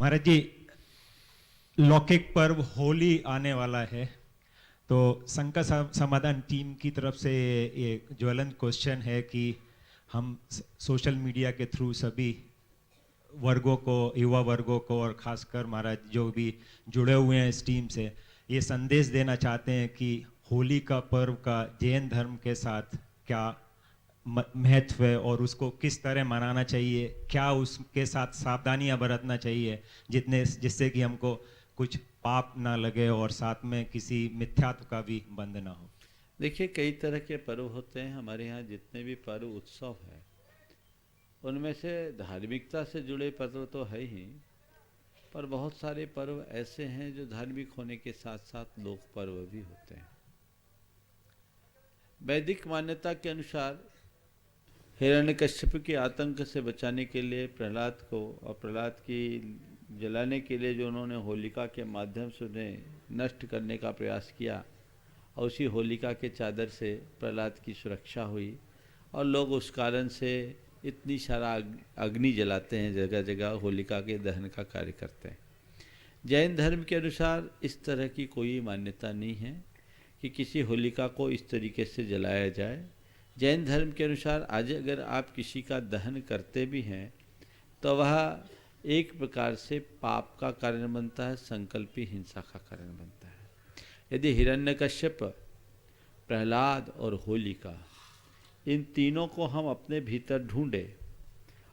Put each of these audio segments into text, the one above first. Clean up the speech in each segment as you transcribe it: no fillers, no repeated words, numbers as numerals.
महाराज जी, लौकिक पर्व होली आने वाला है, तो शंका समाधान टीम की तरफ से ये ज्वलंत क्वेश्चन है कि हम सोशल मीडिया के थ्रू सभी वर्गों को, युवा वर्गों को और खासकर महाराज जो भी जुड़े हुए हैं इस टीम से, ये संदेश देना चाहते हैं कि होली का पर्व का जैन धर्म के साथ क्या महत्व है और उसको किस तरह मनाना चाहिए, क्या उसके साथ सावधानियां बरतना चाहिए जिससे कि हमको कुछ पाप ना लगे और साथ में किसी मिथ्यात्व का भी बंध ना हो। देखिए, कई तरह के पर्व होते हैं हमारे यहाँ। जितने भी पर्व उत्सव है उनमें से धार्मिकता से जुड़े पर्व तो है ही, पर बहुत सारे पर्व ऐसे हैं जो धार्मिक होने के साथ साथ लोक पर्व भी होते हैं। वैदिक मान्यता के अनुसार हिरण्यकश्यप के आतंक से बचाने के लिए प्रहलाद को और प्रहलाद की जलाने के लिए जो उन्होंने होलिका के माध्यम से उन्हें नष्ट करने का प्रयास किया, और उसी होलिका के चादर से प्रहलाद की सुरक्षा हुई और लोग उस कारण से इतनी सारा अग्नि जलाते हैं, जगह जगह होलिका के दहन का कार्य करते हैं। जैन धर्म के अनुसार इस तरह की कोई मान्यता नहीं है कि किसी होलिका को इस तरीके से जलाया जाए। जैन धर्म के अनुसार आज अगर आप किसी का दहन करते भी हैं तो वह एक प्रकार से पाप का कारण बनता है, संकल्पी हिंसा का कारण बनता है। यदि हिरण्यकश्यप, प्रहलाद और होलिका, इन तीनों को हम अपने भीतर ढूंढें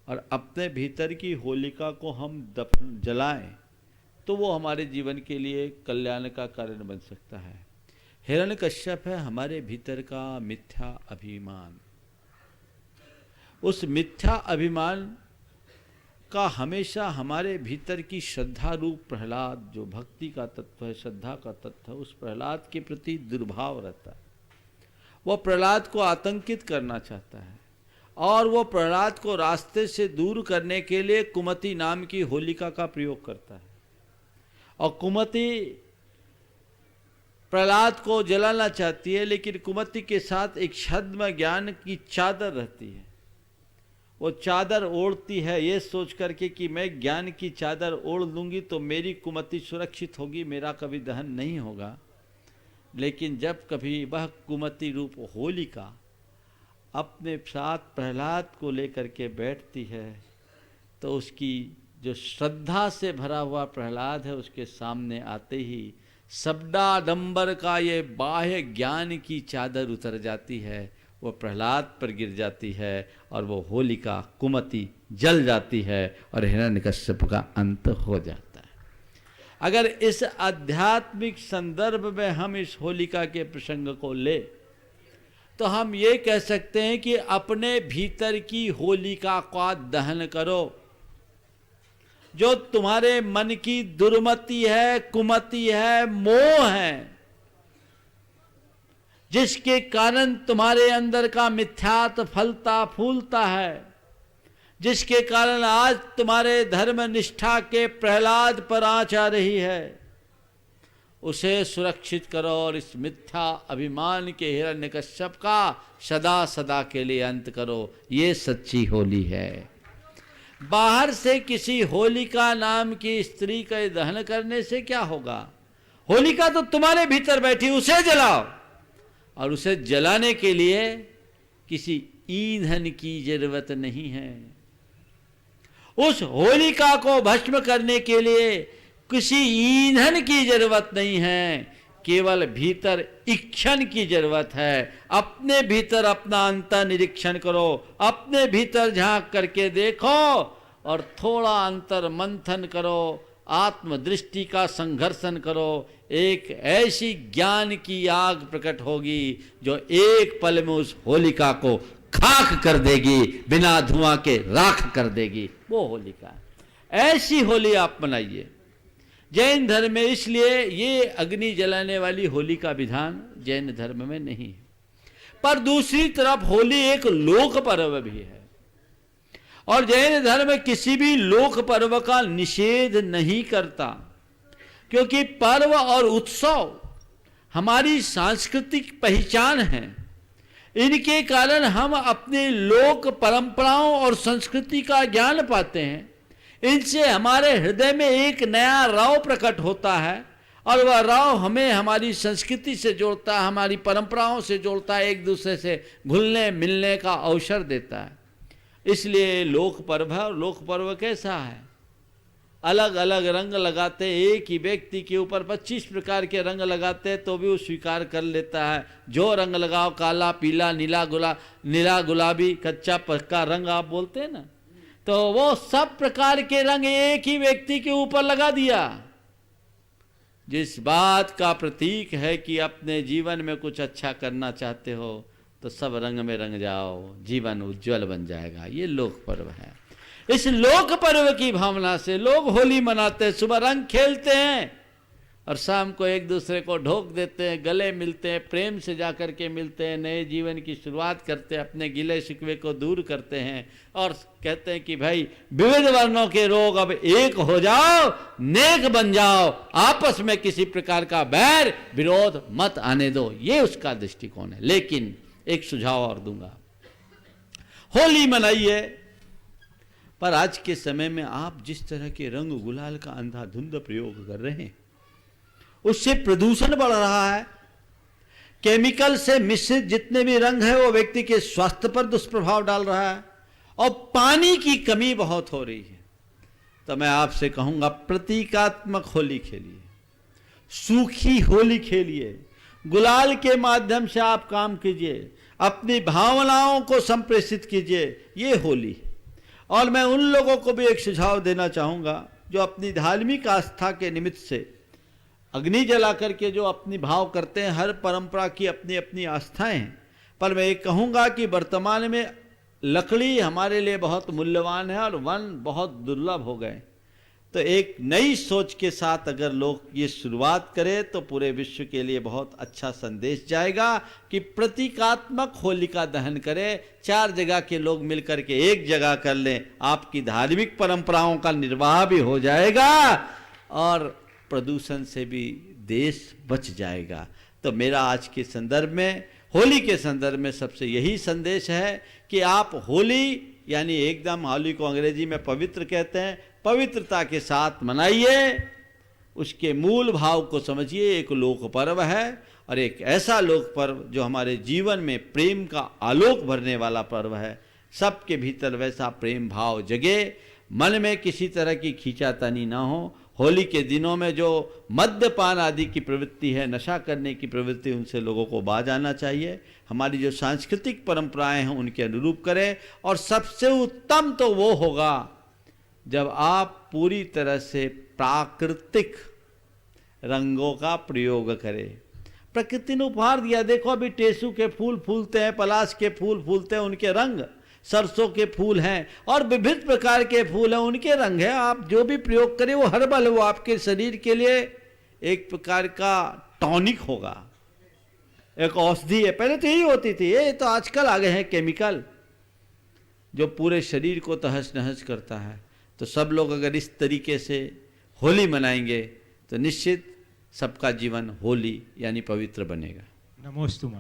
और अपने भीतर की होलिका को हम जलाएं तो वो हमारे जीवन के लिए कल्याण का कारण बन सकता है। हिरण्यकश्यप है हमारे भीतर का मिथ्या अभिमान। उस मिथ्या अभिमान का हमेशा हमारे भीतर की श्रद्धा रूप प्रहलाद, जो भक्ति का तत्व है, श्रद्धा का तत्व है, उस प्रहलाद के प्रति दुर्भाव रहता है। वह प्रहलाद को आतंकित करना चाहता है और वो प्रहलाद को रास्ते से दूर करने के लिए कुमति नाम की होलिका का प्रयोग करता है। और कुमति प्रहलाद को जलाना चाहती है, लेकिन कुमति के साथ एक छद्म ज्ञान की चादर रहती है। वो चादर ओढ़ती है ये सोच करके कि मैं ज्ञान की चादर ओढ़ लूँगी तो मेरी कुमति सुरक्षित होगी, मेरा कभी दहन नहीं होगा। लेकिन जब कभी वह कुमति रूप होलिका अपने साथ प्रहलाद को लेकर के बैठती है तो उसकी जो श्रद्धा से भरा हुआ प्रहलाद है उसके सामने आते ही शब्दाडंबर का ये बाह्य ज्ञान की चादर उतर जाती है, वो प्रहलाद पर गिर जाती है और वो होलिका कुमति जल जाती है और हिरण्यकश्यप का अंत हो जाता है। अगर इस आध्यात्मिक संदर्भ में हम इस होलिका के प्रसंग को ले तो हम ये कह सकते हैं कि अपने भीतर की होलिका का दहन करो। जो तुम्हारे मन की दुर्मति है, कुमति है, मोह है, जिसके कारण तुम्हारे अंदर का मिथ्यात्व फलता फूलता है, जिसके कारण आज तुम्हारे धर्म निष्ठा के प्रहलाद पर आँच आ रही है, उसे सुरक्षित करो और इस मिथ्या अभिमान के हिरण्यकश्यप का सदा सदा के लिए अंत करो। ये सच्ची होली है। बाहर से किसी होलिका नाम की स्त्री का दहन करने से क्या होगा? होलिका तो तुम्हारे भीतर बैठी, उसे जलाओ। और उसे जलाने के लिए किसी ईंधन की जरूरत नहीं है। उस होलिका को भस्म करने के लिए किसी ईंधन की जरूरत नहीं है, केवल भीतर इच्छन की जरूरत है। अपने भीतर अपना अंतर निरीक्षण करो, अपने भीतर झांक करके देखो और थोड़ा अंतर मंथन करो, आत्मदृष्टि का संघर्षण करो। एक ऐसी ज्ञान की आग प्रकट होगी जो एक पल में उस होलिका को खाक कर देगी, बिना धुआं के राख कर देगी। वो होलिका, ऐसी होली आप मनाइए। जैन धर्म में इसलिए ये अग्नि जलाने वाली होली का विधान जैन धर्म में नहीं है। पर दूसरी तरफ होली एक लोक पर्व भी है और जैन धर्म किसी भी लोक पर्व का निषेध नहीं करता, क्योंकि पर्व और उत्सव हमारी सांस्कृतिक पहचान है। इनके कारण हम अपने लोक परंपराओं और संस्कृति का ज्ञान पाते हैं। इनसे हमारे हृदय में एक नया राव प्रकट होता है और वह राव हमें हमारी संस्कृति से जोड़ता है, हमारी परंपराओं से जोड़ता है, एक दूसरे से घुलने मिलने का अवसर देता है। इसलिए लोक पर्व है। और लोक पर्व कैसा है? अलग अलग रंग लगाते, एक ही व्यक्ति के ऊपर 25 प्रकार के रंग लगाते तो भी वो स्वीकार कर लेता है। जो रंग लगाओ, काला, पीला, नीला, गुलाबी, कच्चा, पक्का रंग आप बोलते हैं ना, तो वो सब प्रकार के रंग एक ही व्यक्ति के ऊपर लगा दिया, जिस बात का प्रतीक है कि अपने जीवन में कुछ अच्छा करना चाहते हो तो सब रंग में रंग जाओ, जीवन उज्जवल बन जाएगा। ये लोक पर्व है। इस लोक पर्व की भावना से लोग होली मनाते हैं, सुबह रंग खेलते हैं और शाम को एक दूसरे को ढोक देते हैं, गले मिलते हैं, प्रेम से जाकर के मिलते हैं, नए जीवन की शुरुआत करते हैं, अपने गिले शिकवे को दूर करते हैं और कहते हैं कि भाई विविध वर्णों के लोग अब एक हो जाओ, नेक बन जाओ, आपस में किसी प्रकार का बैर विरोध मत आने दो। ये उसका दृष्टिकोण है। लेकिन एक सुझाव और दूंगा, होली मनाइए, पर आज के समय में आप जिस तरह के रंग गुलाल का अंधाधुंध प्रयोग कर रहे हैं उससे प्रदूषण बढ़ रहा है। केमिकल से मिश्रित जितने भी रंग है वो व्यक्ति के स्वास्थ्य पर दुष्प्रभाव डाल रहा है और पानी की कमी बहुत हो रही है। तो मैं आपसे कहूंगा प्रतीकात्मक होली खेलिए, सूखी होली खेलिए, गुलाल के माध्यम से आप काम कीजिए, अपनी भावनाओं को संप्रेषित कीजिए। ये होली है। और मैं उन लोगों को भी एक सुझाव देना चाहूँगा जो अपनी धार्मिक आस्था के निमित्त से अग्नि जला करके जो अपनी भाव करते हैं। हर परंपरा की अपनी अपनी आस्थाएं हैं, पर मैं ये कहूँगा कि वर्तमान में लकड़ी हमारे लिए बहुत मूल्यवान है और वन बहुत दुर्लभ हो गए। तो एक नई सोच के साथ अगर लोग ये शुरुआत करें तो पूरे विश्व के लिए बहुत अच्छा संदेश जाएगा कि प्रतीकात्मक होलिका दहन करें। 4 जगह के लोग मिलकर के एक जगह कर लें, आपकी धार्मिक परंपराओं का निर्वाह भी हो जाएगा और प्रदूषण से भी देश बच जाएगा। तो मेरा आज के संदर्भ में, होली के संदर्भ में सबसे यही संदेश है कि आप होली यानी एकदम, होली को अंग्रेजी में पवित्र कहते हैं, पवित्रता के साथ मनाइए, उसके मूल भाव को समझिए। एक लोक पर्व है और एक ऐसा लोक पर्व जो हमारे जीवन में प्रेम का आलोक भरने वाला पर्व है। सबके भीतर वैसा प्रेम भाव जगे, मन में किसी तरह की खींचातानी ना हो। होली के दिनों में जो मद्यपान आदि की प्रवृत्ति है, नशा करने की प्रवृत्ति, उनसे लोगों को बाज आना चाहिए। हमारी जो सांस्कृतिक परंपराएं हैं उनके अनुरूप करें। और सबसे उत्तम तो वो होगा जब आप पूरी तरह से प्राकृतिक रंगों का प्रयोग करें। प्रकृति ने उपहार दिया। देखो अभी टेसू के फूल फूलते हैं, पलाश के फूल फूलते हैं, उनके रंग, सरसों के फूल हैं और विभिन्न प्रकार के फूल हैं, उनके रंग हैं। आप जो भी प्रयोग करें वो हर्बल, वो आपके शरीर के लिए एक प्रकार का टॉनिक होगा, एक औषधि है। पहले तो यही होती थी, ये तो आजकल आ गए हैं केमिकल जो पूरे शरीर को तहस नहस करता है। तो सब लोग अगर इस तरीके से होली मनाएंगे तो निश्चित सबका जीवन होली यानी पवित्र बनेगा। नमोस्तु।